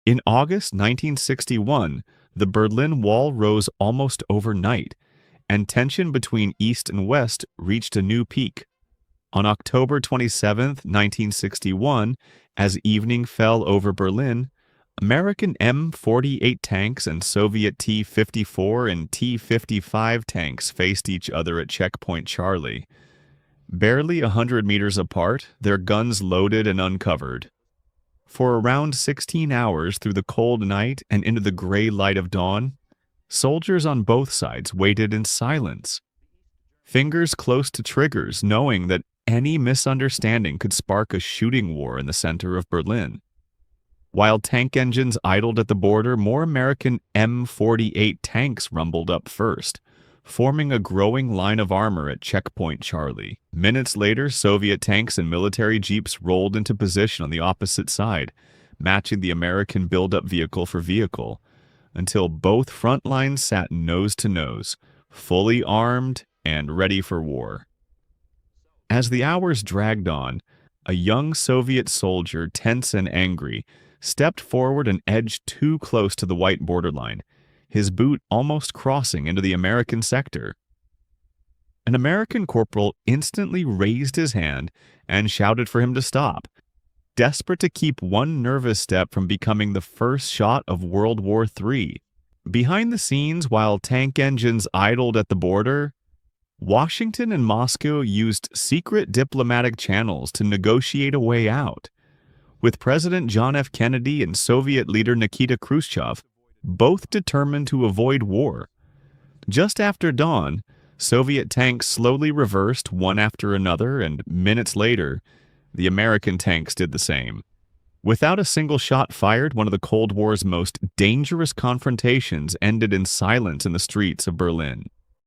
In August 1961, the Berlin Wall rose almost overnight, and tension between East and West reached a new peak. On October 27, 1961, as evening fell over Berlin, American M-48 tanks and Soviet T-54 and T-55 tanks faced each other at Checkpoint Charlie. Barely 100 meters apart, their guns loaded and uncovered. For around 16 hours through the cold night and into the gray light of dawn, soldiers on both sides waited in silence, fingers close to triggers, knowing that any misunderstanding could spark a shooting war in the center of Berlin. While tank engines idled at the border, more American M-48 tanks rumbled up first, forming a growing line of armor at Checkpoint Charlie. Minutes later, Soviet tanks and military jeeps rolled into position on the opposite side, matching the American buildup vehicle for vehicle, until both front lines sat nose to nose, fully armed and ready for war. As the hours dragged on, a young Soviet soldier, tense and angry, stepped forward and edged too close to the white borderline, his boot almost crossing into the American sector. An American corporal instantly raised his hand and shouted for him to stop, desperate to keep one nervous step from becoming the first shot of World War III. Behind the scenes, while tank engines idled at the border, Washington and Moscow used secret diplomatic channels to negotiate a way out, with President John F. Kennedy and Soviet leader Nikita Khrushchev both determined to avoid war. Just after dawn, Soviet tanks slowly reversed one after another, and minutes later, the American tanks did the same. Without a single shot fired, one of the Cold War's most dangerous confrontations ended in silence in the streets of Berlin.